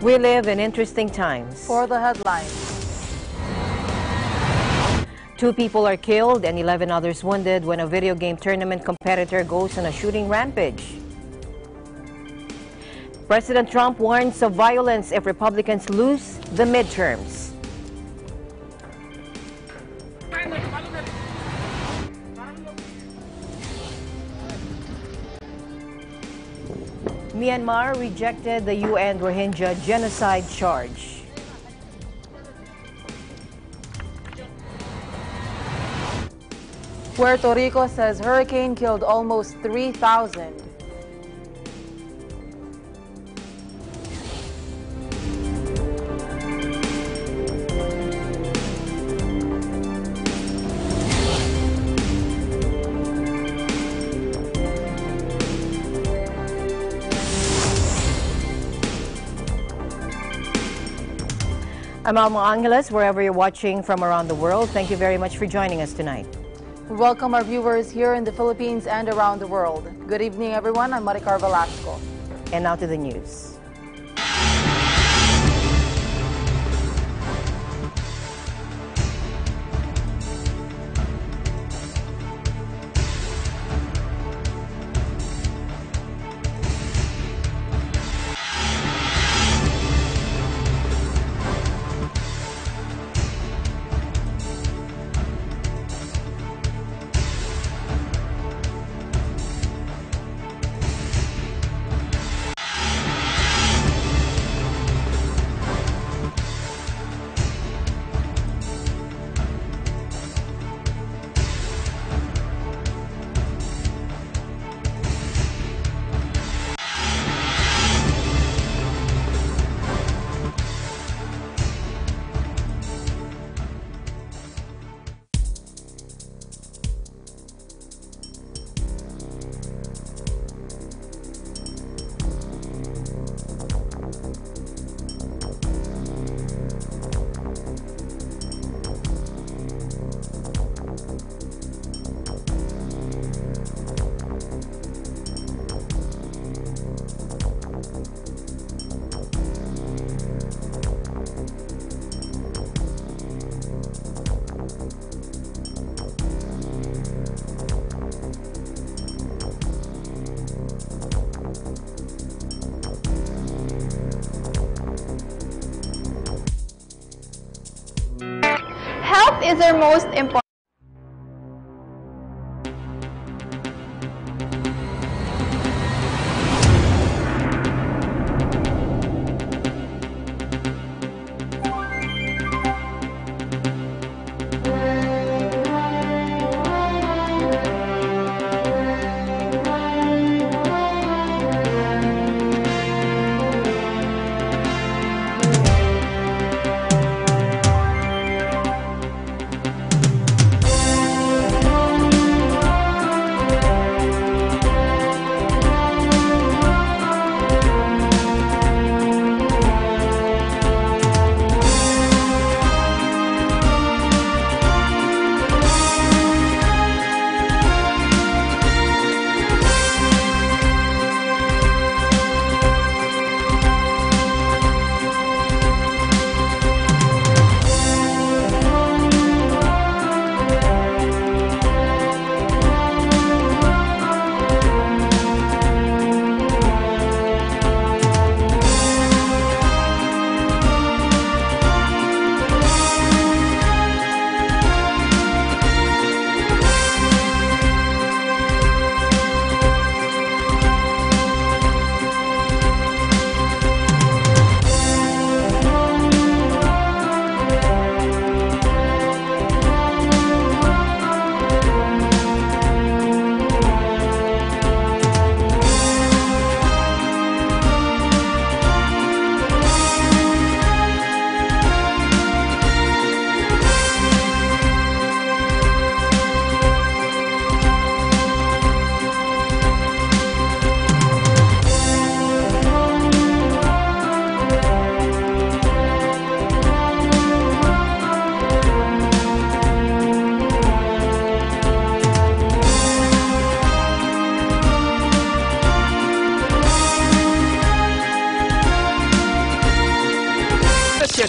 We live in interesting times. For the headlines. 2 people are killed and 11 others wounded when a video game tournament competitor goes on a shooting rampage. President Trump warns of violence if Republicans lose the midterms. Myanmar rejected the UN Rohingya genocide charge. Puerto Rico says hurricane killed almost 3,000. I'm Alma Angeles, wherever you're watching from around the world. Thank you very much for joining us tonight. We welcome our viewers here in the Philippines and around the world. Good evening, everyone. I'm Maricar Velasco. And now to the news. Health is our most important.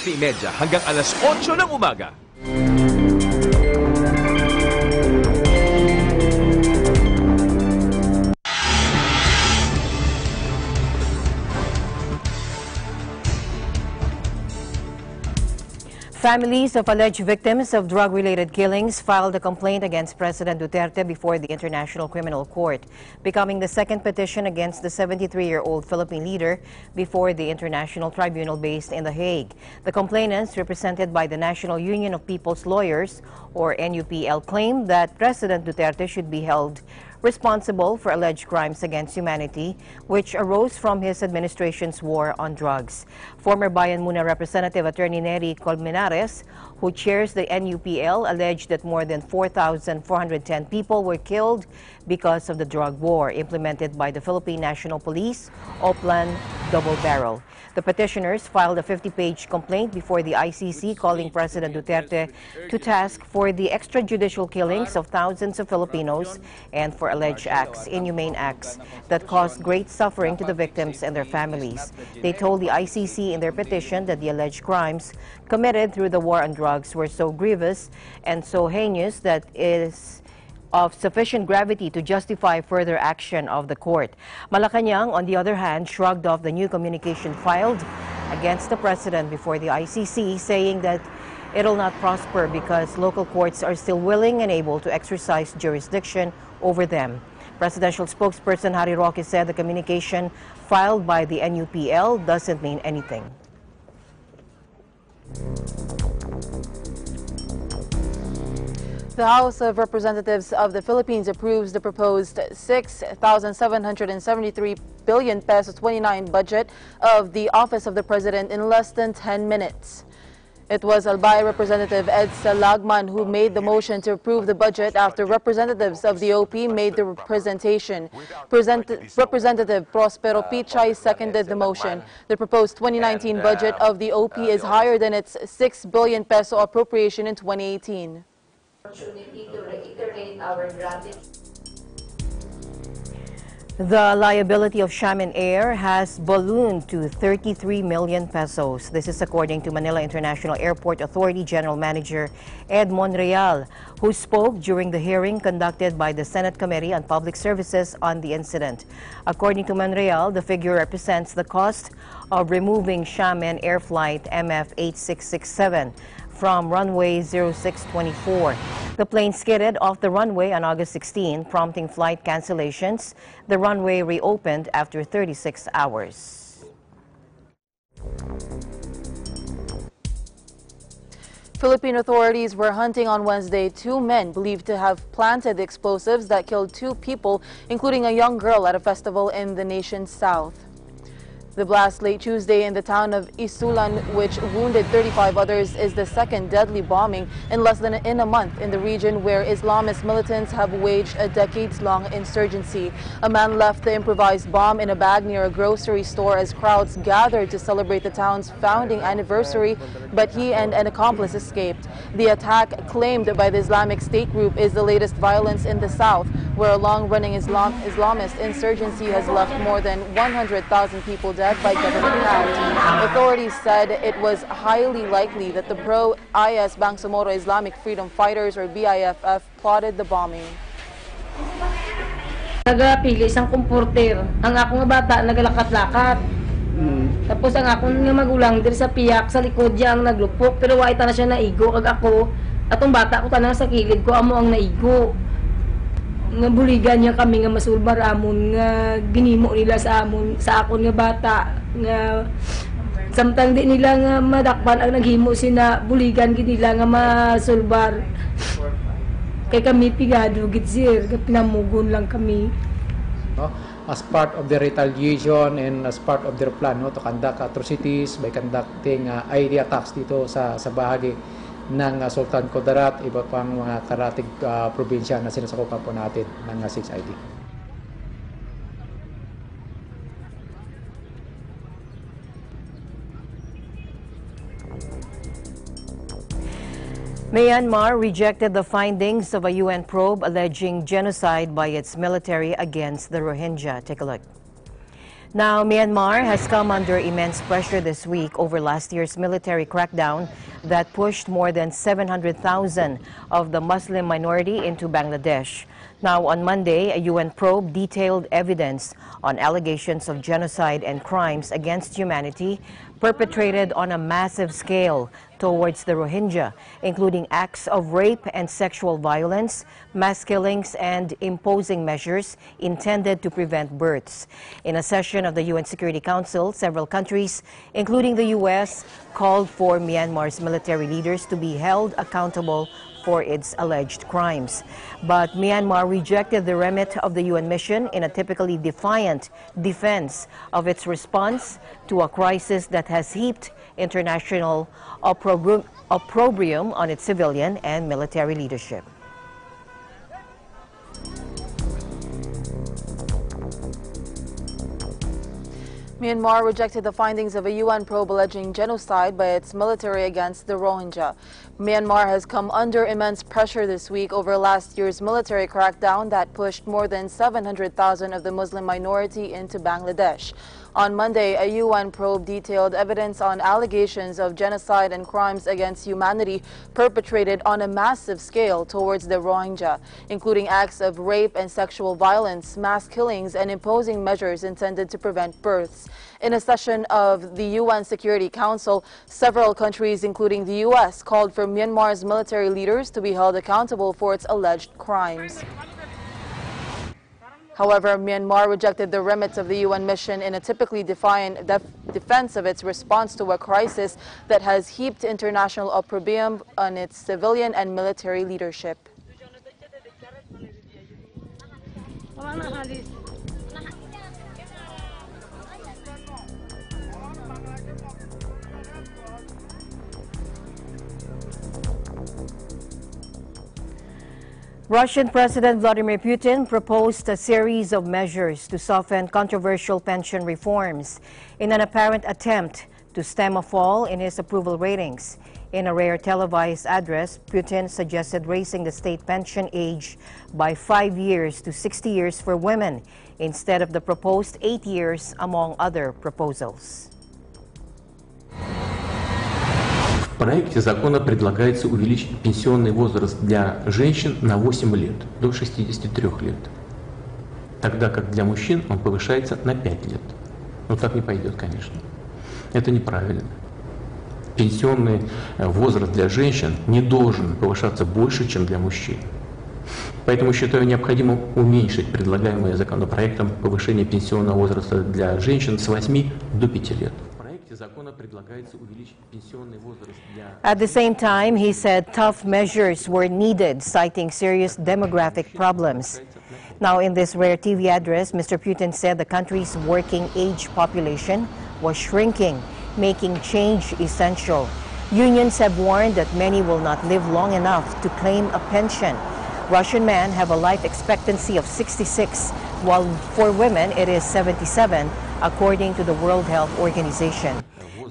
7:30 hanggang alas 8 ng umaga. Families of alleged victims of drug-related killings filed a complaint against President Duterte before the International Criminal Court, becoming the second petition against the 73-year-old Philippine leader before the International Tribunal based in The Hague. The complainants, represented by the National Union of People's Lawyers, or NUPL, claimed that President Duterte should be held responsible for alleged crimes against humanity, which arose from his administration's war on drugs. Former Bayan Muna Representative Attorney Neri Colmenares, who chairs the NUPL, alleged that more than 4,410 people were killed because of the drug war implemented by the Philippine National Police, Oplan Double Barrel. The petitioners filed a 50-page complaint before the ICC calling President Duterte to task for the extrajudicial killings of thousands of Filipinos and for alleged acts, inhumane acts, that caused great suffering to the victims and their families. They told the ICC in their petition that the alleged crimes committed through the war on drugs were so grievous and so heinous that it is of sufficient gravity to justify further action of the court. Malacanang, on the other hand, shrugged off the new communication filed against the president before the ICC, saying that it'll not prosper because local courts are still willing and able to exercise jurisdiction over them. Presidential spokesperson Harry Roque said the communication filed by the NUPL doesn't mean anything. The House of Representatives of the Philippines approves the proposed 6,773 billion pesos 29 budget of the Office of the President in less than 10 minutes. It was Albay Representative Ed Salagman who made the motion to approve the budget after representatives of the OP made the presentation. Representative Prospero Pichay seconded the motion. The proposed 2019 budget of the OP is higher than its 6 billion peso appropriation in 2018. Opportunity to reiterate our gratitude. The liability of Xiamen Air has ballooned to 33 million pesos. This is according to Manila International Airport Authority General Manager Ed Monreal, who spoke during the hearing conducted by the Senate Committee on Public Services on the incident. According to Monreal, the figure represents the cost of removing Xiamen Air Flight MF8667 from runway 0624. The plane skidded off the runway on August 16, prompting flight cancellations. The runway reopened after 36 hours. Philippine authorities were hunting on Wednesday 2 men believed to have planted the explosives that killed 2 people, including a young girl at a festival in the nation's south. The blast late Tuesday in the town of Isulan, which wounded 35 others, is the second deadly bombing in less than a month in the region where Islamist militants have waged a decades-long insurgency. A man left the improvised bomb in a bag near a grocery store as crowds gathered to celebrate the town's founding anniversary, but he and an accomplice escaped. The attack, claimed by the Islamic State group, is the latest violence in the south, where a long-running Islamist insurgency has left more than 100,000 people dead by government count. Authorities said it was highly likely that the pro-IS Bangsamoro Islamic Freedom Fighters, or BIFF, plotted the bombing. Nagapili isang komporter. Ang ako nga bata nagalakat-lakat. Tapos ang akong nga magulang diri sa piyak sa likod diya ang naglupok, pero wa ita na siya naigo kag ako. Atong bata ko tanang sa kilid ko amo ang naigo. Nga buligan niya kami nga masulbar amon nga ginimo nila sa amon sa akon nga bata nga samtang di nila nga madakpan ang naghimo sina buligan gid nila nga masulbar kay kami pigado gid sir pinamugon lang kami, no? As part of the retaliation and as part of their plan, no, to conduct atrocities by conducting ID attacks dito sa bahagi ng Sultan Kudarat, iba pang mga karatig probinsya na sinasakupan po natin ng 6ID. Myanmar rejected the findings of a UN probe alleging genocide by its military against the Rohingya. Take a look. Now, Myanmar has come under immense pressure this week over last year's military crackdown that pushed more than 700,000 of the Muslim minority into Bangladesh. Now, on Monday, a UN probe detailed evidence on allegations of genocide and crimes against humanity perpetrated on a massive scale towards the Rohingya, including acts of rape and sexual violence, mass killings, and imposing measures intended to prevent births. In a session of the UN Security Council, several countries, including the U.S., called for Myanmar's military leaders to be held accountable for its alleged crimes. But Myanmar rejected the remit of the UN mission in a typically defiant defense of its response to a crisis that has heaped international opprobrium on its civilian and military leadership. Myanmar rejected the findings of a UN probe alleging genocide by its military against the Rohingya. Myanmar has come under immense pressure this week over last year's military crackdown that pushed more than 700,000 of the Muslim minority into Bangladesh. On Monday, a UN probe detailed evidence on allegations of genocide and crimes against humanity perpetrated on a massive scale towards the Rohingya, including acts of rape and sexual violence, mass killings, and imposing measures intended to prevent births. In a session of the UN Security Council, several countries, including the U.S., called for Myanmar's military leaders to be held accountable for its alleged crimes. However, Myanmar rejected the remits of the UN mission in a typically defiant defense of its response to a crisis that has heaped international opprobrium on its civilian and military leadership. Russian President Vladimir Putin proposed a series of measures to soften controversial pension reforms in an apparent attempt to stem a fall in his approval ratings. In a rare televised address, Putin suggested raising the state pension age by 5 years to 60 years for women instead of the proposed 8 years, among other proposals. В проекте закона предлагается увеличить пенсионный возраст для женщин на 8 лет, до 63 лет, тогда как для мужчин он повышается на 5 лет. Но так не пойдет, конечно. Это неправильно. Пенсионный возраст для женщин не должен повышаться больше, чем для мужчин. Поэтому считаю необходимым уменьшить предлагаемое законопроектом повышение пенсионного возраста для женщин с 8 до 5 лет. At the same time, he said tough measures were needed, citing serious demographic problems. Now, in this rare TV address, Mr. Putin said the country's working age population was shrinking, making change essential. Unions have warned that many will not live long enough to claim a pension. Russian men have a life expectancy of 66, while for women it is 77, according to the World Health Organization.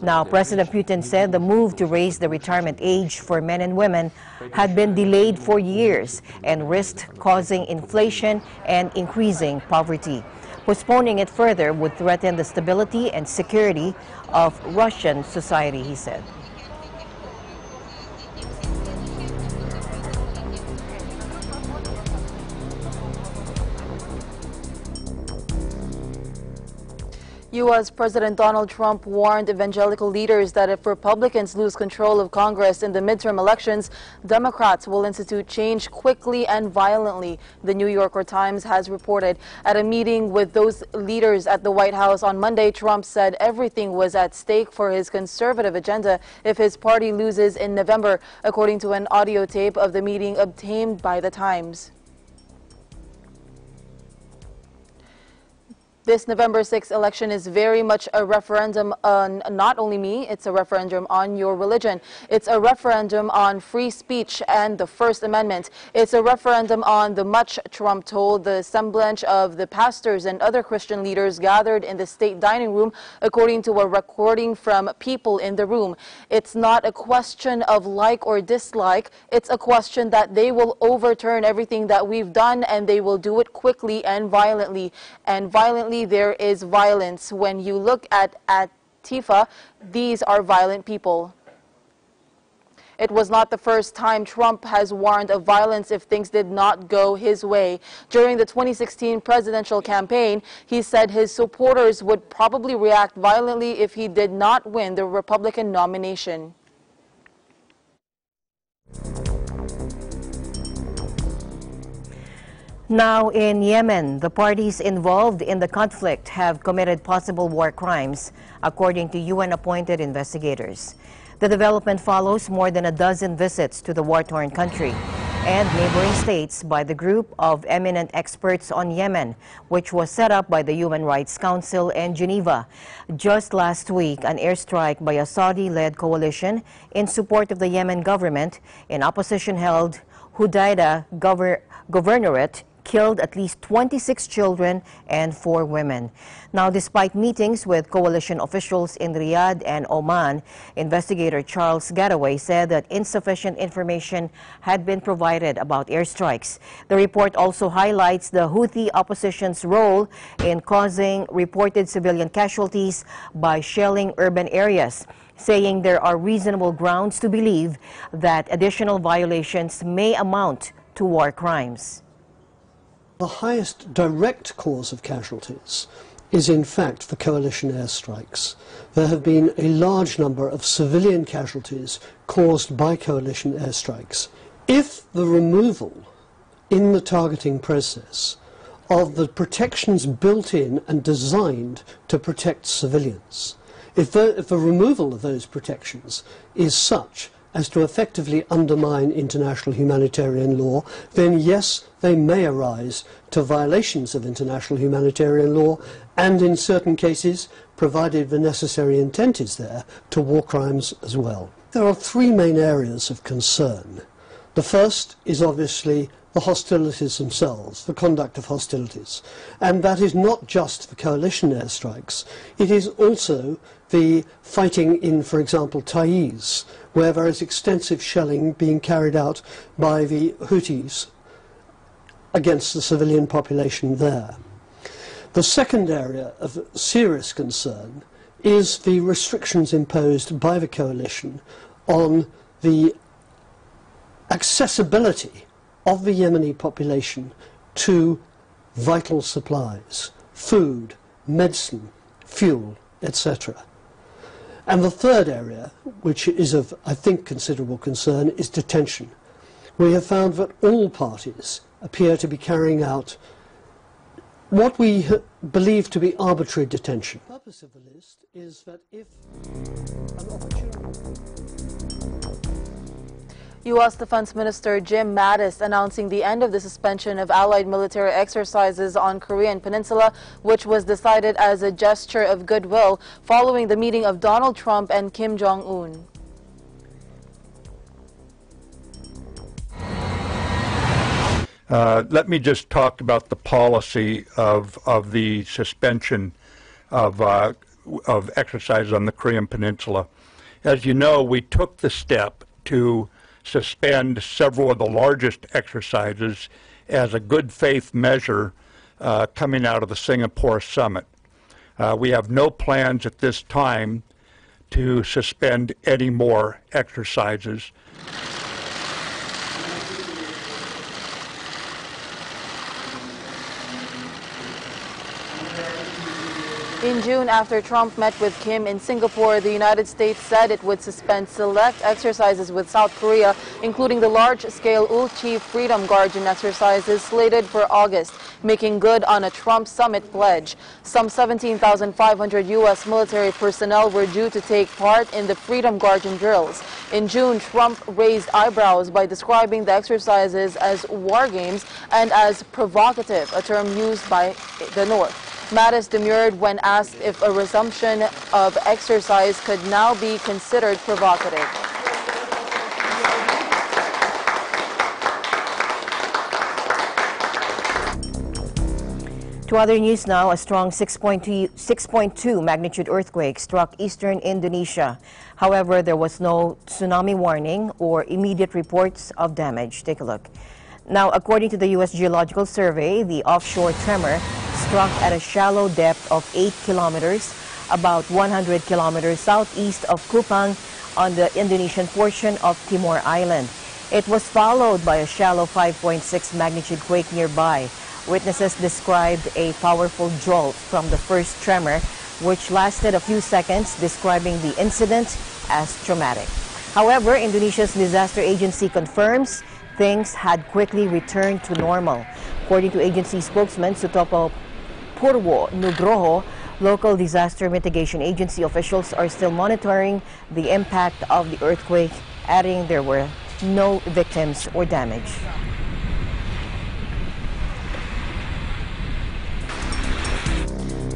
Now, President Putin said the move to raise the retirement age for men and women had been delayed for years and risked causing inflation and increasing poverty. Postponing it further would threaten the stability and security of Russian society, he said. U.S. President Donald Trump warned evangelical leaders that if Republicans lose control of Congress in the midterm elections, Democrats will institute change quickly and violently, the New Yorker Times has reported. At a meeting with those leaders at the White House on Monday, Trump said everything was at stake for his conservative agenda if his party loses in November, according to an audio tape of the meeting obtained by the Times. This November 6th election is very much a referendum on not only me, it's a referendum on your religion. It's a referendum on free speech and the First Amendment. It's a referendum on the much, Trump told the assemblage of the pastors and other Christian leaders gathered in the state dining room, according to a recording from people in the room. It's not a question of like or dislike. It's a question that they will overturn everything that we've done, and they will do it quickly and violently. And violently definitely there is violence. When you look at Antifa, these are violent people. It was not the first time Trump has warned of violence if things did not go his way. During the 2016 presidential campaign, he said his supporters would probably react violently if he did not win the Republican nomination. Now in Yemen, the parties involved in the conflict have committed possible war crimes, according to UN-appointed investigators. The development follows more than a dozen visits to the war-torn country and neighboring states by the group of eminent experts on Yemen, which was set up by the Human Rights Council in Geneva. Just last week, an airstrike by a Saudi-led coalition in support of the Yemen government in opposition-held Hudaida governorate killed at least 26 children and 4 women. Now, despite meetings with coalition officials in Riyadh and Oman, investigator Charles Gadaway said that insufficient information had been provided about airstrikes. The report also highlights the Houthi opposition's role in causing reported civilian casualties by shelling urban areas, saying there are reasonable grounds to believe that additional violations may amount to war crimes. The highest direct cause of casualties is in fact the coalition airstrikes. There have been a large number of civilian casualties caused by coalition airstrikes. If the removal in the targeting process of the protections built in and designed to protect civilians, if the removal of those protections is such as to effectively undermine international humanitarian law, then yes, they may arise to violations of international humanitarian law, and in certain cases, provided the necessary intent is there, to war crimes as well. There are 3 main areas of concern. The first is obviously the hostilities themselves, the conduct of hostilities. And that is not just the coalition airstrikes, it is also the fighting in, for example, Taiz, where there is extensive shelling being carried out by the Houthis against the civilian population there. The second area of serious concern is the restrictions imposed by the coalition on the accessibility of the Yemeni population to vital supplies, food, medicine, fuel, etc. And the third area, which is of, I think, considerable concern, is detention. We have found that all parties appear to be carrying out what we believe to be arbitrary detention. The purpose of the list is that if an opportunity... U.S. Defense Minister Jim Mattis announcing the end of the suspension of Allied military exercises on Korean Peninsula, which was decided as a gesture of goodwill following the meeting of Donald Trump and Kim Jong-un. Let me just talk about the policy of the suspension of exercises on the Korean Peninsula. As you know, we took the step to suspend several of the largest exercises as a good faith measure coming out of the Singapore summit. We have no plans at this time to suspend any more exercises. In June, after Trump met with Kim in Singapore, the United States said it would suspend select exercises with South Korea, including the large-scale Ulchi Freedom Guardian exercises slated for August, making good on a Trump summit pledge. Some 17,500 U.S. military personnel were due to take part in the Freedom Guardian drills. In June, Trump raised eyebrows by describing the exercises as war games and as provocative, a term used by the North. Mattis demurred when asked if a resumption of exercise could now be considered provocative. To other news now, a strong 6.2 magnitude earthquake struck eastern Indonesia. However, there was no tsunami warning or immediate reports of damage. Take a look. Now, according to the U.S. Geological Survey, the offshore tremor struck at a shallow depth of 8 kilometers, about 100 kilometers southeast of Kupang on the Indonesian portion of Timor Island. It was followed by a shallow 5.6 magnitude quake nearby. Witnesses described a powerful jolt from the first tremor, which lasted a few seconds, describing the incident as traumatic. However, Indonesia's disaster agency confirms things had quickly returned to normal. According to agency spokesman Sutopo Purwo Nugroho, local disaster mitigation agency officials are still monitoring the impact of the earthquake, adding there were no victims or damage.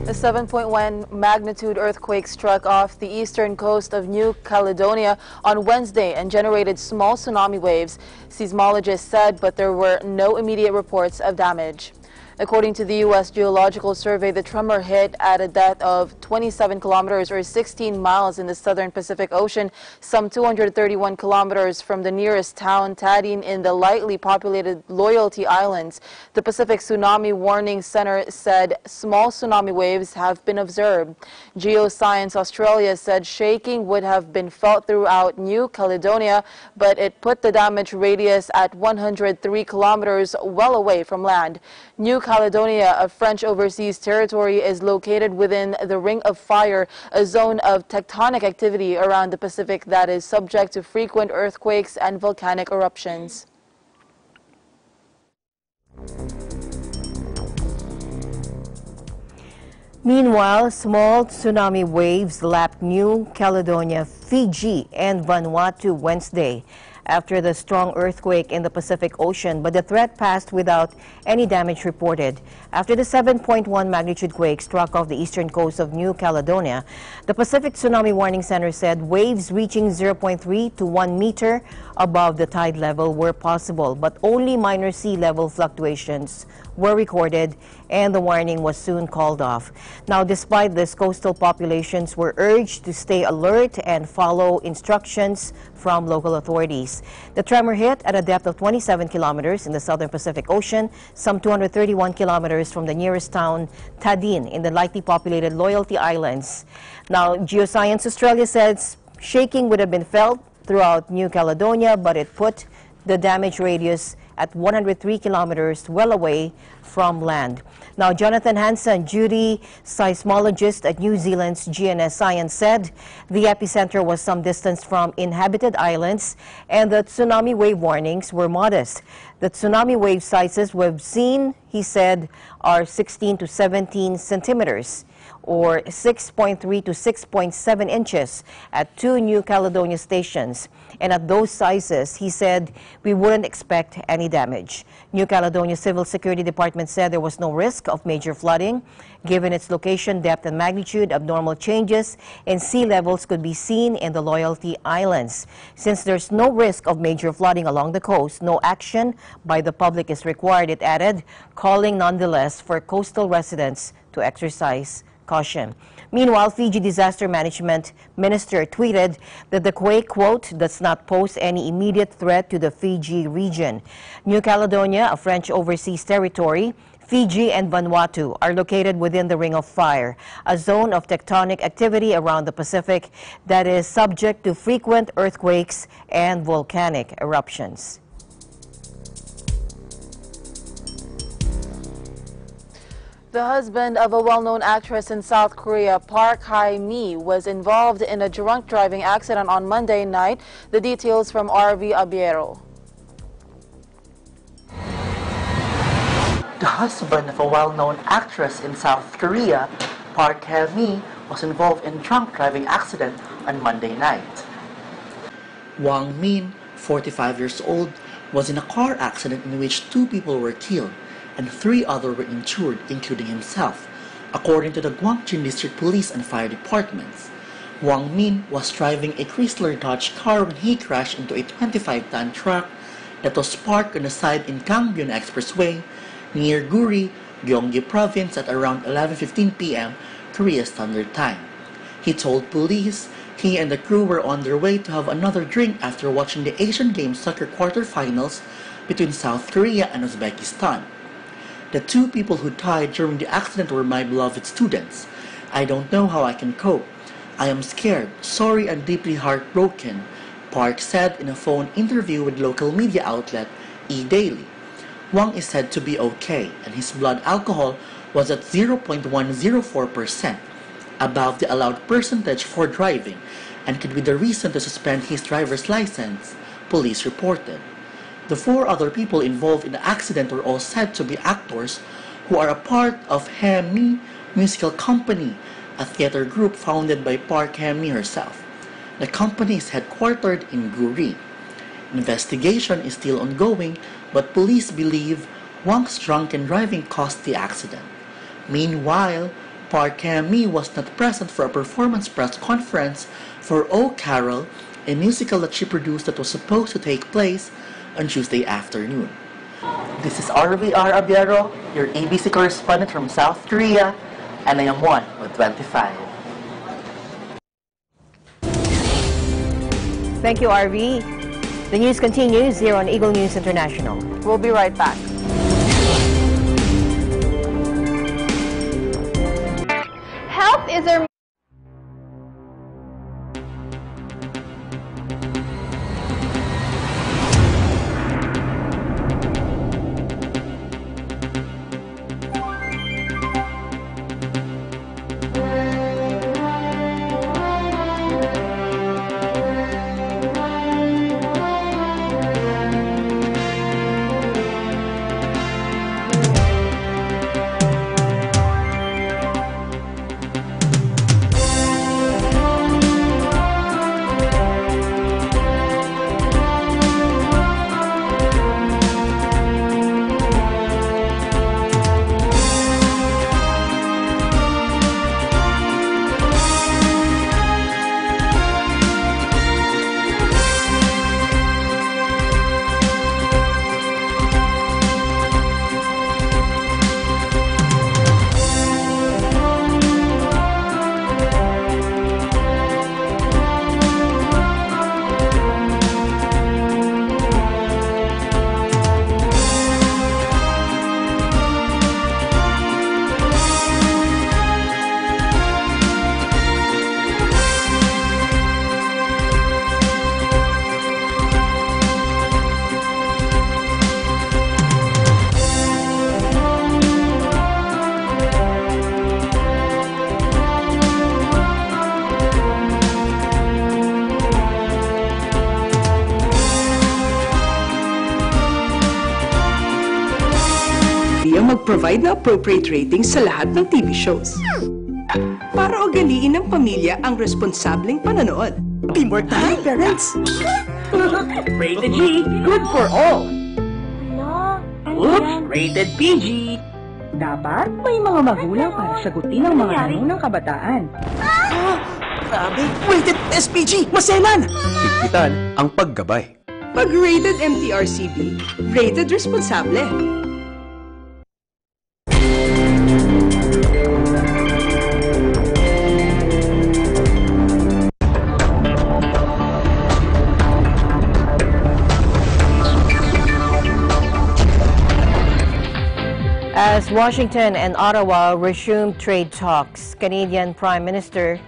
A 7.1 magnitude earthquake struck off the eastern coast of New Caledonia on Wednesday and generated small tsunami waves, seismologists said, but there were no immediate reports of damage. According to the U.S. Geological Survey, the tremor hit at a depth of 27 kilometers or 16 miles in the southern Pacific Ocean, some 231 kilometers from the nearest town, Tadin, in the lightly populated Loyalty Islands. The Pacific Tsunami Warning Center said small tsunami waves have been observed. Geoscience Australia said shaking would have been felt throughout New Caledonia, but it put the damage radius at 103 kilometers well away from land. New Caledonia, a French overseas territory, is located within the Ring of Fire, a zone of tectonic activity around the Pacific that is subject to frequent earthquakes and volcanic eruptions. Meanwhile, small tsunami waves lapped New Caledonia, Fiji, and Vanuatu Wednesday after the strong earthquake in the Pacific Ocean, but the threat passed without any damage reported. After the 7.1 magnitude quake struck off the eastern coast of New Caledonia, the Pacific Tsunami Warning Center said waves reaching 0.3 to 1 meter above the tide level were possible, but only minor sea level fluctuations were recorded, and the warning was soon called off. Now, despite this, coastal populations were urged to stay alert and follow instructions from local authorities. The tremor hit at a depth of 27 kilometers in the southern Pacific Ocean, some 231 kilometers from the nearest town, Tadin, in the lightly populated Loyalty Islands. Now, Geoscience Australia says shaking would have been felt throughout New Caledonia, but it put the damage radius at 103 kilometers well away from land. Now, Jonathan Hansen, duty seismologist at New Zealand's GNS Science, said the epicenter was some distance from inhabited islands and the tsunami wave warnings were modest. The tsunami wave sizes we've seen, he said, are 16 to 17 centimeters, or 6.3 to 6.7 inches at 2 New Caledonia stations. And at those sizes, he said, we wouldn't expect any damage. New Caledonia Civil Security Department said there was no risk of major flooding. Given its location, depth and magnitude, abnormal changes in sea levels could be seen in the Loyalty Islands. Since there's no risk of major flooding along the coast, no action by the public is required, it added, calling nonetheless for coastal residents to exercise caution. Meanwhile, Fiji Disaster Management Minister tweeted that the quake, quote, does not pose any immediate threat to the Fiji region. New Caledonia, a French overseas territory, Fiji and Vanuatu are located within the Ring of Fire, a zone of tectonic activity around the Pacific that is subject to frequent earthquakes and volcanic eruptions. The husband of a well-known actress in South Korea, Park Hae-mi, was involved in a drunk driving accident on Monday night. The details from RV Abiero. The husband of a well-known actress in South Korea, Park Hae-mi, was involved in a drunk driving accident on Monday night. Wang Min, 45 years old, was in a car accident in which 2 people were killed and 3 others were injured, including himself, according to the Gwangjin District Police and Fire Departments. Wang Min was driving a Chrysler Dodge car when he crashed into a 25-ton truck that was parked on the side in Gangbyun Expressway near Guri, Gyeonggi Province at around 11:15 p.m. Korea Standard Time. He told police he and the crew were on their way to have another drink after watching the Asian Games soccer quarterfinals between South Korea and Uzbekistan. The 2 people who died during the accident were my beloved students. I don't know how I can cope. I am scared, sorry, and deeply heartbroken, Park said in a phone interview with local media outlet E-Daily. Wang is said to be okay, and his blood alcohol was at 0.104%, above the allowed percentage for driving, and could be the reason to suspend his driver's license, police reported. The 4 other people involved in the accident were all said to be actors who are a part of Hae-mi Musical Company, a theater group founded by Park Hae-mi herself. The company is headquartered in Guri. Investigation is still ongoing, but police believe Wang's drunken driving caused the accident. Meanwhile, Park Hae-mi was not present for a performance press conference for Oh Carol, a musical that she produced that was supposed to take place on Tuesday afternoon. This is RVR Abiero, your ABC correspondent from South Korea, and I am 1 with 25. Thank you, RV. The news continues here on Eagle News International. We'll be right back. Health is our mag-provide na appropriate ratings sa lahat ng TV shows. Para ugaliin ng pamilya ang responsableng panonood. Teamwork tayo, parents! Rated G, good for all. Oops, rated PG. Dapat may mga magulang para sagutin ang mga tanong ng kabataan. Grabe, rated SPG, maselan! Higpitan ang paggabay. Pag rated MTRCB, rated responsable. As Washington and Ottawa resume trade talks, Canadian Prime Minister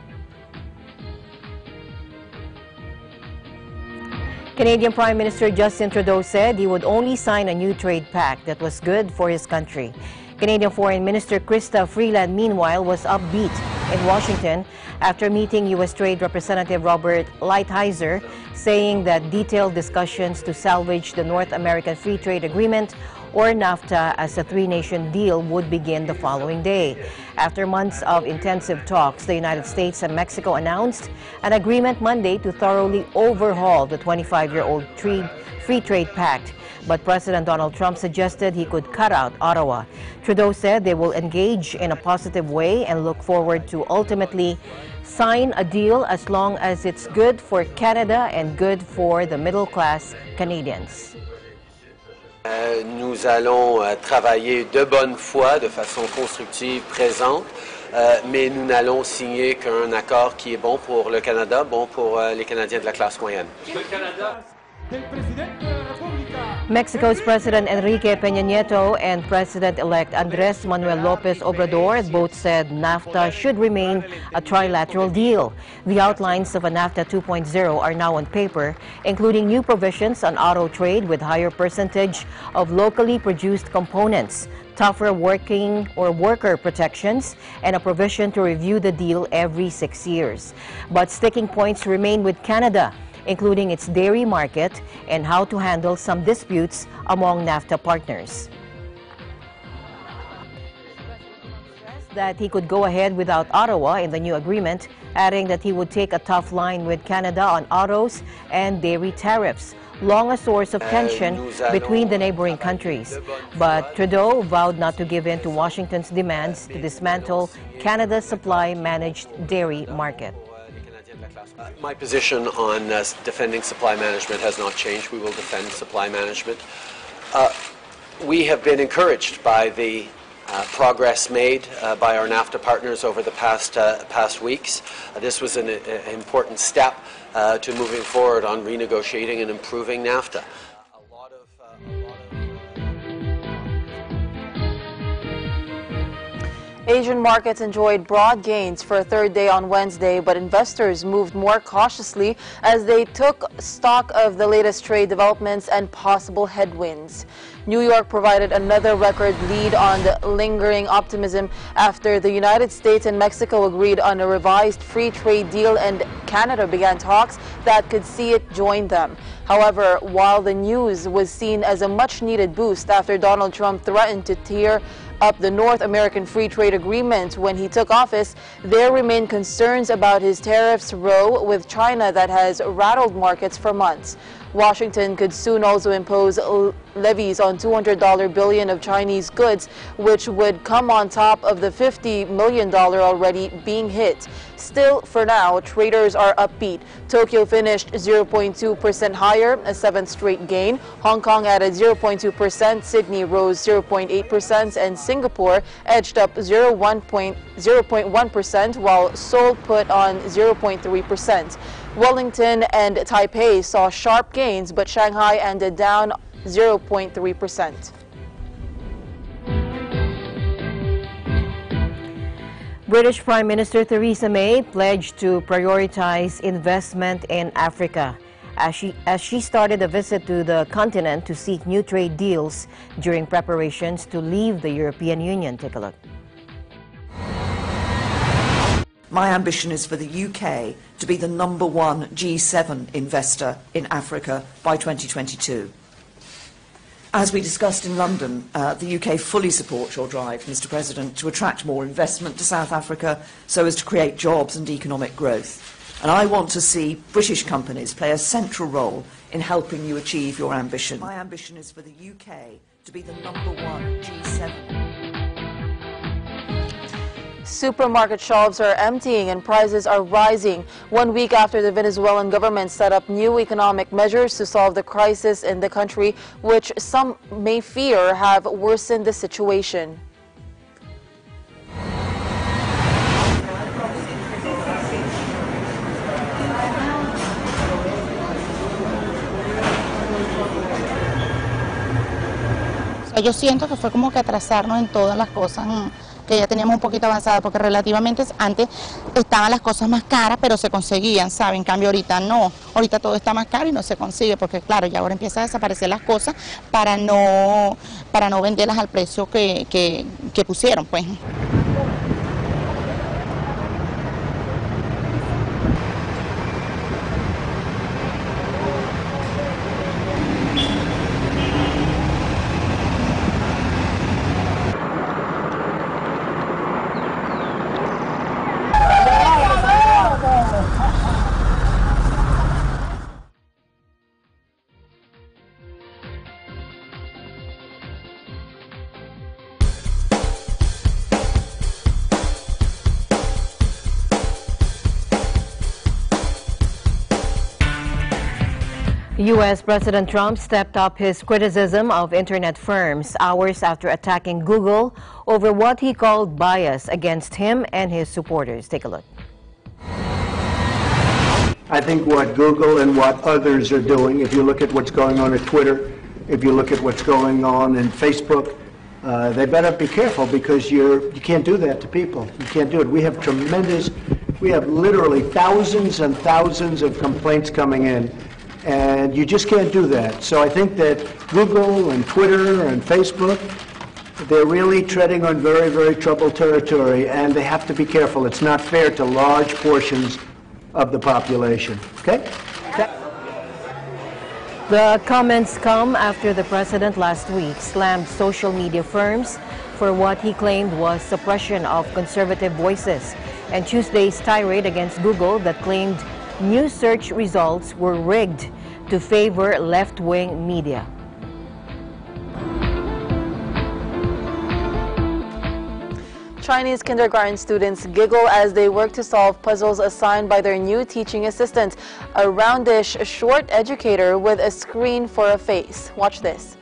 Justin Trudeau said he would only sign a new trade pact that was good for his country. Canadian Foreign Minister Chrystia Freeland, meanwhile, was upbeat in Washington after meeting U.S. Trade Representative Robert Lighthizer, saying that detailed discussions to salvage the North American Free Trade Agreement, or NAFTA, as a three-nation deal would begin the following day. After months of intensive talks, the United States and Mexico announced an agreement Monday to thoroughly overhaul the 25-year-old Free Trade Pact. But President Donald Trump suggested he could cut out Ottawa. Trudeau said they will engage in a positive way and look forward to ultimately sign a deal as long as it's good for Canada and good for the middle-class Canadians. Nous allons travailler de bonne foi, de façon constructive, présente, mais nous n'allons signer qu'un accord qui est bon pour le Canada, bon pour les Canadiens de la classe moyenne. Mexico's President Enrique Peña Nieto and President-elect Andres Manuel Lopez Obrador both said NAFTA should remain a trilateral deal. The outlines of a NAFTA 2.0 are now on paper, including new provisions on auto trade with higher percentage of locally produced components, tougher worker protections, and a provision to review the deal every 6 years. But sticking points remain with Canada, including its dairy market and how to handle some disputes among NAFTA partners. That he could go ahead without Ottawa in the new agreement, adding that he would take a tough line with Canada on autos and dairy tariffs, long a source of tension between the neighboring countries. But Trudeau vowed not to give in to Washington's demands to dismantle Canada's supply-managed dairy market. My position on defending supply management has not changed. We will defend supply management. We have been encouraged by the progress made by our NAFTA partners over the past weeks. This was an important step to moving forward on renegotiating and improving NAFTA. Asian markets enjoyed broad gains for a third day on Wednesday, but investors moved more cautiously as they took stock of the latest trade developments and possible headwinds. New York provided another record lead on the lingering optimism after the United States and Mexico agreed on a revised free trade deal and Canada began talks that could see it join them. However, while the news was seen as a much-needed boost after Donald Trump threatened to tear up the North American Free Trade Agreement when he took office, there remain concerns about his tariffs row with China that has rattled markets for months. Washington could soon also impose levies on $200 billion of Chinese goods, which would come on top of the $50 million already being hit. Still, for now, traders are upbeat. Tokyo finished 0.2% higher, a seventh straight gain. Hong Kong added 0.2%, Sydney rose 0.8%, and Singapore edged up 0.1%, while Seoul put on 0.3%. Wellington and Taipei saw sharp gains, but Shanghai ended down 0.3%. British Prime Minister Theresa May pledged to prioritize investment in Africa as she started a visit to the continent to seek new trade deals during preparations to leave the European Union. Take a look. My ambition is for the UK to be the #1 G7 investor in Africa by 2022. As we discussed in London, the UK fully supports your drive, Mr. President, to attract more investment to South Africa so as to create jobs and economic growth. And I want to see British companies play a central role in helping you achieve your ambition. My ambition is for the UK to be the #1 G7. Supermarket shelves are emptying and prices are rising 1 week after the Venezuelan government set up new economic measures to solve the crisis in the country, which some may fear have worsened the situation. Yo siento que fue como que atrasarnos en todas las cosas que ya teníamos un poquito avanzadas, porque relativamente antes estaban las cosas más caras, pero se conseguían, ¿saben? En cambio ahorita no, ahorita todo está más caro y no se consigue, porque claro, ya ahora empiezan a desaparecer las cosas para no venderlas al precio que pusieron, pues. U.S. President Trump stepped up his criticism of internet firms hours after attacking Google over what he called bias against him and his supporters. Take a look. I think what Google and what others are doing, if you look at what's going on at Twitter, if you look at what's going on in Facebook, they better be careful because you can't do that to people. You can't do it. We have literally thousands and thousands of complaints coming in, and you just can't do that. So I think that Google and Twitter and Facebook, they're really treading on very, very troubled territory, and they have to be careful. It's not fair to large portions of the population. Okay? The comments come after the president last week slammed social media firms for what he claimed was suppression of conservative voices, and Tuesday's tirade against Google that claimed new search results were rigged to favor left-wing media. Chinese kindergarten students giggle as they work to solve puzzles assigned by their new teaching assistant, a roundish, short educator with a screen for a face. Watch this.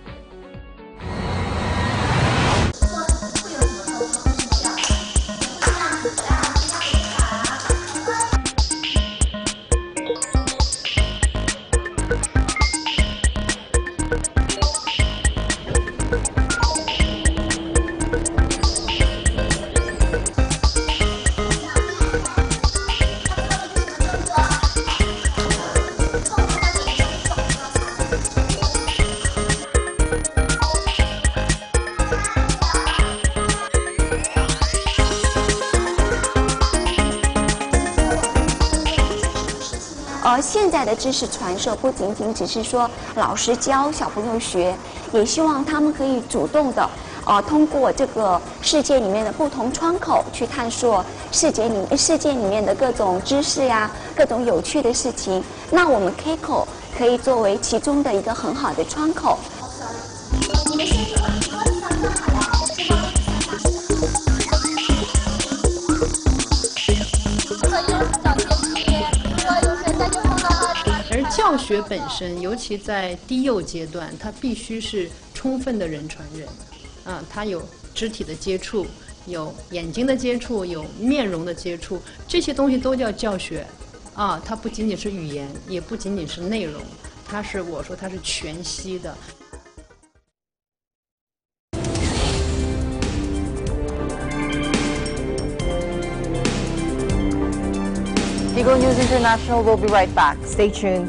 现在的知识传授不仅仅只是说老师教小朋友学，也希望他们可以主动的通过这个世界里面的不同窗口去探索世界里面的各种知识呀，各种有趣的事情。那我们 Keiko 可以作为其中的一个很好的窗口。 教学本身，尤其在低幼阶段，它必须是充分的人传人，它有肢体的接触，有眼睛的接触，有面容的接触，这些东西都叫教学，它不仅仅是语言，也不仅仅是内容，它是我说它是全息的。 Eagle News International will be right back. Stay tuned.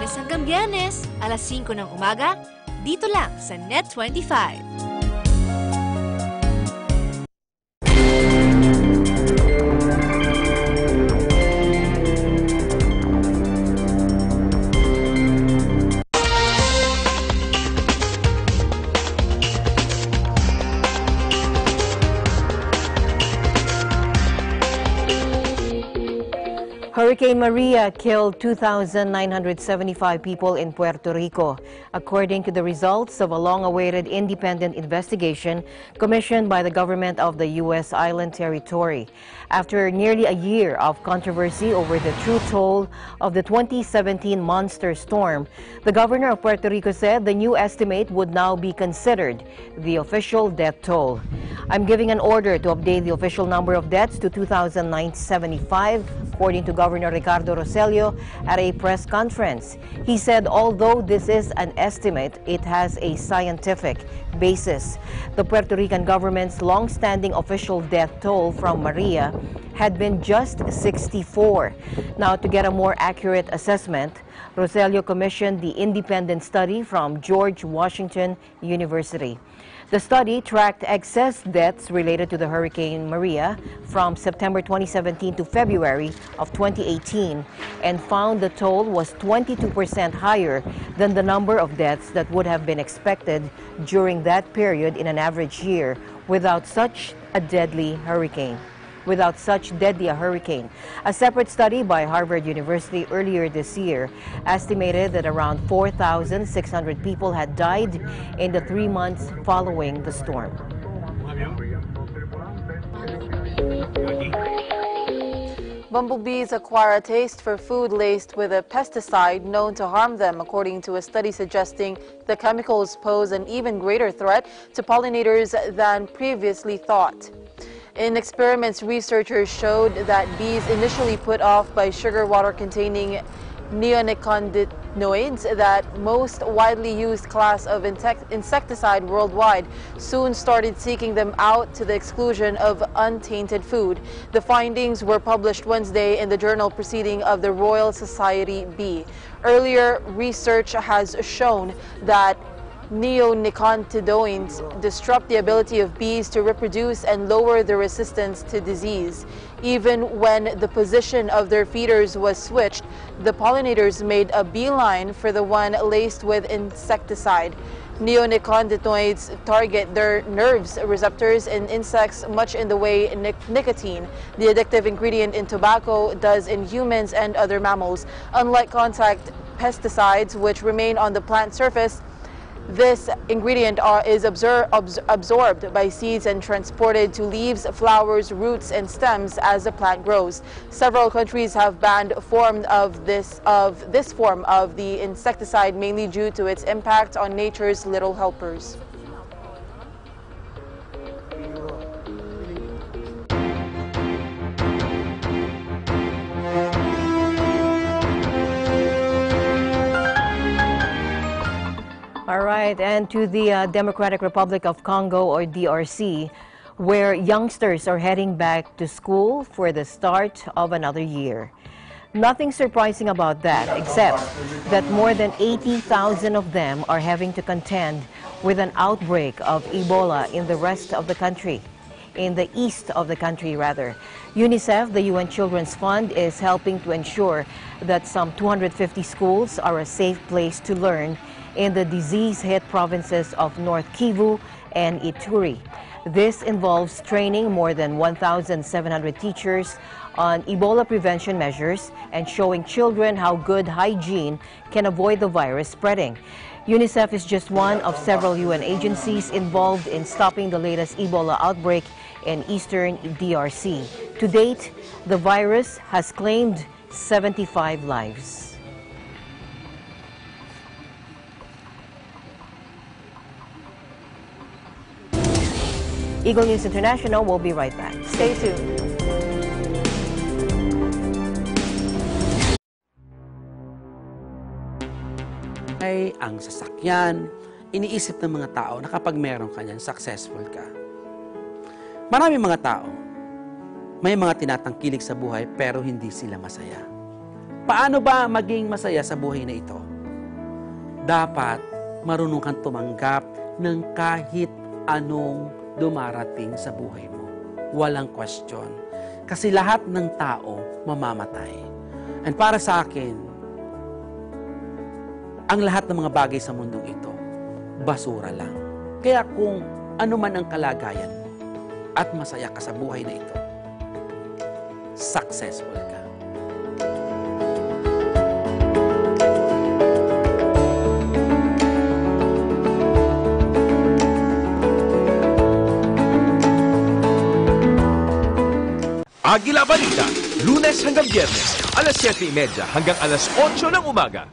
Lunes hanggang Biyernes, alas 5 ng umaga, dito lang sa Net 25. Hurricane Maria killed 2,975 people in Puerto Rico, according to the results of a long-awaited independent investigation commissioned by the government of the U.S. island territory. After nearly a year of controversy over the true toll of the 2017 monster storm, the governor of Puerto Rico said the new estimate would now be considered the official death toll. I'm giving an order to update the official number of deaths to 2,975, according to Governor Ricardo Roselio at a press conference. He said although this is an estimate, it has a scientific basis. The Puerto Rican government's long-standing official death toll from Maria had been just 64. Now, to get a more accurate assessment, Roselio commissioned the independent study from George Washington University. The study tracked excess deaths related to the Hurricane Maria from September 2017 to February of 2018 and found the toll was 22% higher than the number of deaths that would have been expected during that period in an average year without such a deadly hurricane. A separate study by Harvard University earlier this year estimated that around 4,600 people had died in the 3 months following the storm. Bumblebees acquire a taste for food laced with a pesticide known to harm them, according to a study suggesting the chemicals pose an even greater threat to pollinators than previously thought. In experiments, researchers showed that bees initially put off by sugar water containing neonicotinoids, that most widely used class of insecticide worldwide, soon started seeking them out to the exclusion of untainted food. The findings were published Wednesday in the journal Proceeding of the Royal Society Bee. Earlier research has shown that neonicotinoids disrupt the ability of bees to reproduce and lower their resistance to disease. Even when the position of their feeders was switched, the pollinators made a beeline for the one laced with insecticide. Neonicotinoids target their nerves receptors in insects much in the way nicotine, the addictive ingredient in tobacco, does in humans and other mammals. Unlike contact pesticides, which remain on the plant surface, this ingredient is absorbed by seeds and transported to leaves, flowers, roots, and stems as the plant grows. Several countries have banned this form of the insecticide, mainly due to its impact on nature's little helpers. All right, and to the Democratic Republic of Congo, or DRC, where youngsters are heading back to school for the start of another year. Nothing surprising about that, except that more than 80,000 of them are having to contend with an outbreak of Ebola in the rest of the country. In the east of the country, rather. UNICEF, the UN Children's Fund, is helping to ensure that some 250 schools are a safe place to learn in the disease-hit provinces of North Kivu and Ituri. This involves training more than 1,700 teachers on Ebola prevention measures and showing children how good hygiene can avoid the virus spreading. UNICEF is just one of several UN agencies involved in stopping the latest Ebola outbreak in eastern DRC. To date, the virus has claimed 75 lives. Eagle News International will be right back. Stay tuned. Ay, ang sasakyan, iniisip ng mga tao na kapag meron ka niyan, successful ka. Maraming mga tao, may mga tinatangkilik sa buhay pero hindi sila masaya. Paano ba maging masaya sa buhay na ito? Dapat marunong kang tumanggap ng kahit anong dumarating sa buhay mo. Walang question. Kasi lahat ng tao mamamatay. And para sa akin, ang lahat ng mga bagay sa mundong ito, basura lang. Kaya kung ano man ang kalagayan mo at masaya ka sa buhay na ito, successful ka. Agila Balita, Lunes hanggang Biyernes, alas 7:30 hanggang alas 8 ng umaga.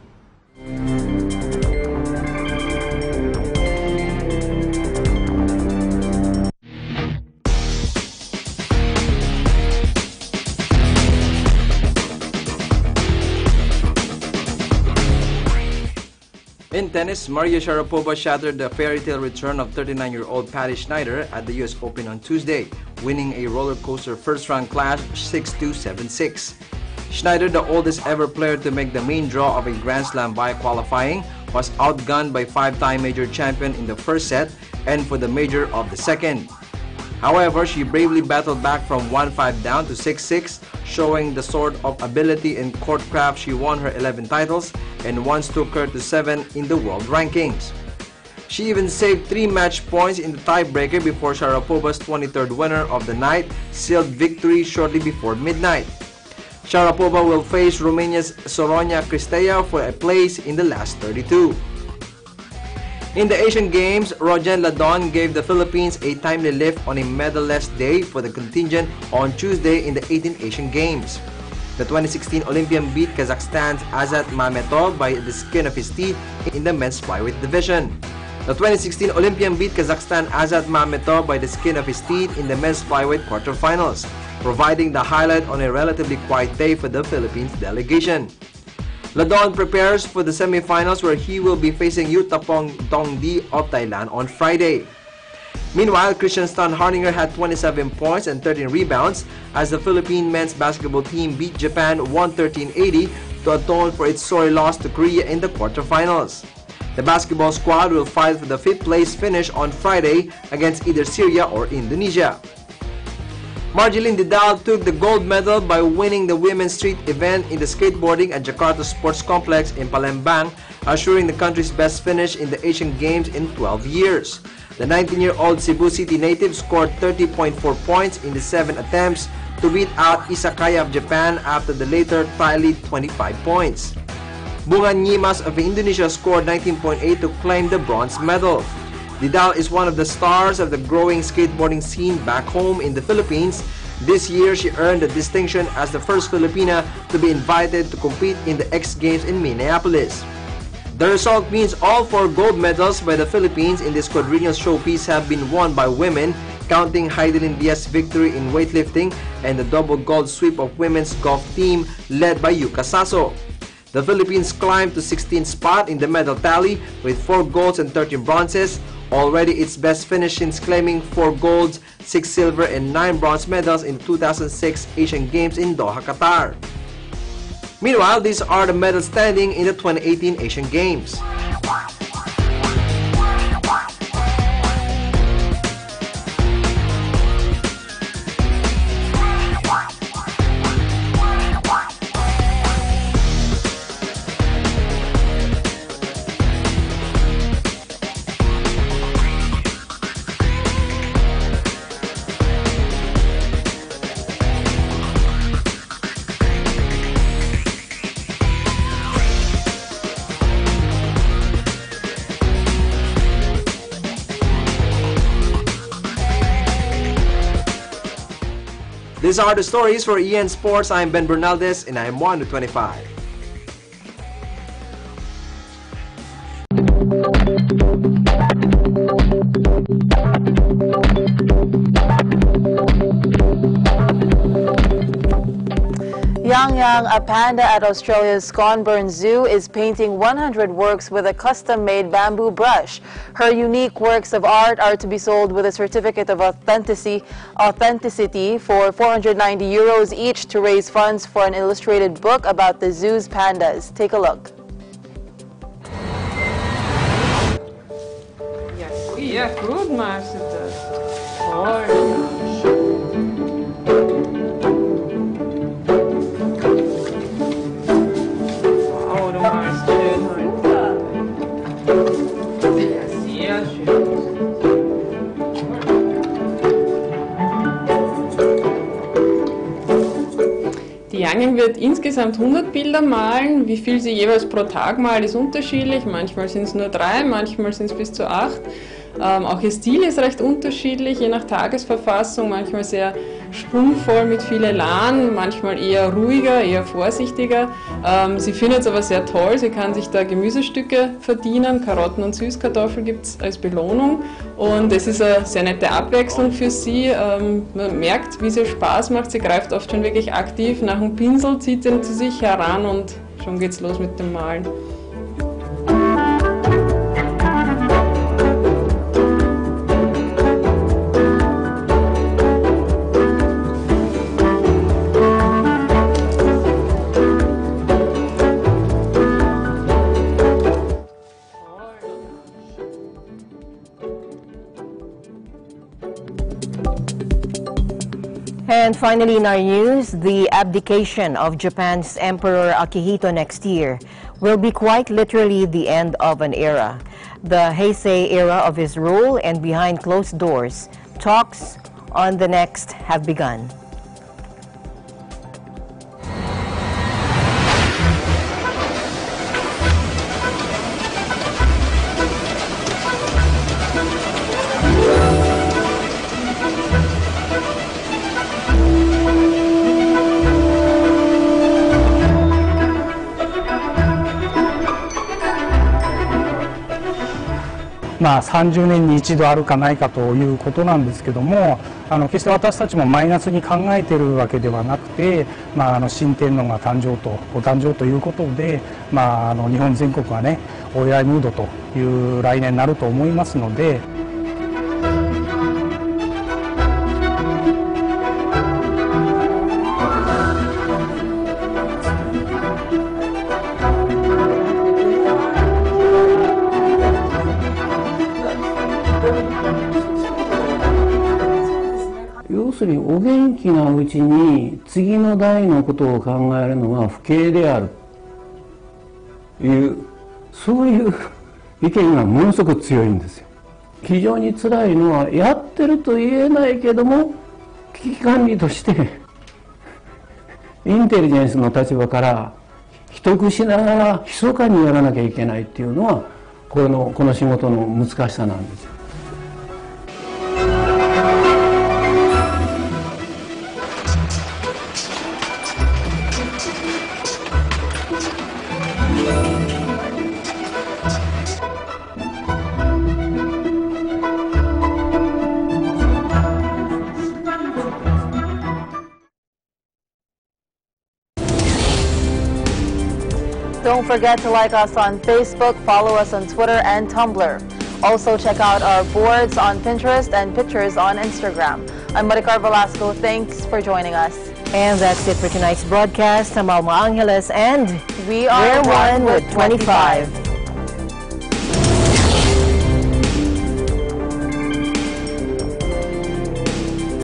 In tennis, Maria Sharapova shattered the fairy tale return of 39-year-old Patty Schneider at the US Open on Tuesday, winning a roller coaster first-round clash 6-2, 7-6. Schneider, the oldest ever player to make the main draw of a Grand Slam by qualifying, was outgunned by five-time major champion in the first set and for the major of the second. However, she bravely battled back from 1-5 down to 6-6, showing the sort of ability and courtcraft. She won her 11 titles and once took her to 7 in the world rankings. She even saved 3 match points in the tiebreaker before Sharapova's 23rd winner of the night sealed victory shortly before midnight. Sharapova will face Romania's Soronia Cristea for a place in the last 32. In the Asian Games, Rojen Ladon gave the Philippines a timely lift on a medal-less day for the contingent on Tuesday in the 18th Asian Games. The 2016 Olympian beat Kazakhstan's Azat Mametov by the skin of his teeth in the men's flyweight division. The 2016 Olympian beat Kazakhstan Azat Mametov by the skin of his teeth in the men's flyweight quarterfinals, providing the highlight on a relatively quiet day for the Philippines delegation. Ladon prepares for the semifinals where he will be facing Yuttapong Tongdi of Thailand on Friday. Meanwhile, Christian Stan Harninger had 27 points and 13 rebounds as the Philippine men's basketball team beat Japan 113-80 to atone for its sorry loss to Korea in the quarterfinals. The basketball squad will fight for the 5th place finish on Friday against either Syria or Indonesia. Marjeline Didal took the gold medal by winning the women's street event in the skateboarding at Jakarta Sports Complex in Palembang, assuring the country's best finish in the Asian Games in 12 years. The 19-year-old Cebu City native scored 30.4 points in the 7 attempts to beat out Isakaya of Japan after the later tallied 25 points. Bungan Nyimas of Indonesia scored 19.8 to claim the bronze medal. Didal is one of the stars of the growing skateboarding scene back home in the Philippines. This year, she earned the distinction as the first Filipina to be invited to compete in the X Games in Minneapolis. The result means all 4 gold medals by the Philippines in this quadrennial showpiece have been won by women, counting Heidelin Diaz's victory in weightlifting and the double gold sweep of women's golf team led by Yuka Saso. The Philippines climbed to 16th spot in the medal tally with 4 golds and 13 bronzes, already its best finish since claiming 4 golds, 6 silver and 9 bronze medals in the 2006 Asian Games in Doha, Qatar. Meanwhile, these are the medals standing in the 2018 Asian Games. These are the stories for EN Sports. I'm Ben Bernaldez and I'm 1 to 25. Yang Yang, a panda at Australia's Scotburn Zoo, is painting 100 works with a custom-made bamboo brush. Her unique works of art are to be sold with a certificate of authenticity for €490 each to raise funds for an illustrated book about the zoo's pandas. Take a look. Ja, goed maakt ze dat. Die Yang wird insgesamt 100 Bilder malen. Wie viel sie jeweils pro Tag malt, ist unterschiedlich. Manchmal sind es nur 3, manchmal sind es bis zu 8. Auch ihr Stil ist recht unterschiedlich, je nach Tagesverfassung. Manchmal sehr schwungvoll mit viel Elan, manchmal eher ruhiger, eher vorsichtiger. Sie findet es aber sehr toll, sie kann sich da Gemüsestücke verdienen, Karotten und Süßkartoffeln gibt es als Belohnung und es ist eine sehr nette Abwechslung für sie. Man merkt, wie es ihr Spaß macht, sie greift oft schon wirklich aktiv nach dem Pinsel, zieht ihn zu sich heran und schon geht's los mit dem Malen. And finally in our news, the abdication of Japan's Emperor Akihito next year will be quite literally the end of an era. The Heisei era of his rule, and behind closed doors, talks on the next have begun.30年に一度あるかないかということなんですけども、決して私たちもマイナスに考えているわけではなくて、新天皇がご誕生ということで、日本全国がね、お祝いムードという来年になると思いますので。要するにお元気なうちに次の代のことを考えるのが不敬であるという、そういう意見がものすごく強いんですよ。非常に辛いのは、やってると言えないけども危機管理としてインテリジェンスの立場から秘匿しながら密かにやらなきゃいけないっていうのはこの仕事の難しさなんですよ。Don't forget to like us on Facebook, follow us on Twitter and Tumblr. Also check out our boards on Pinterest and pictures on Instagram. I'm Maricar Velasco. Thanks for joining us. And that's it for tonight's broadcast. I'm Alma Angeles and we're one with 25.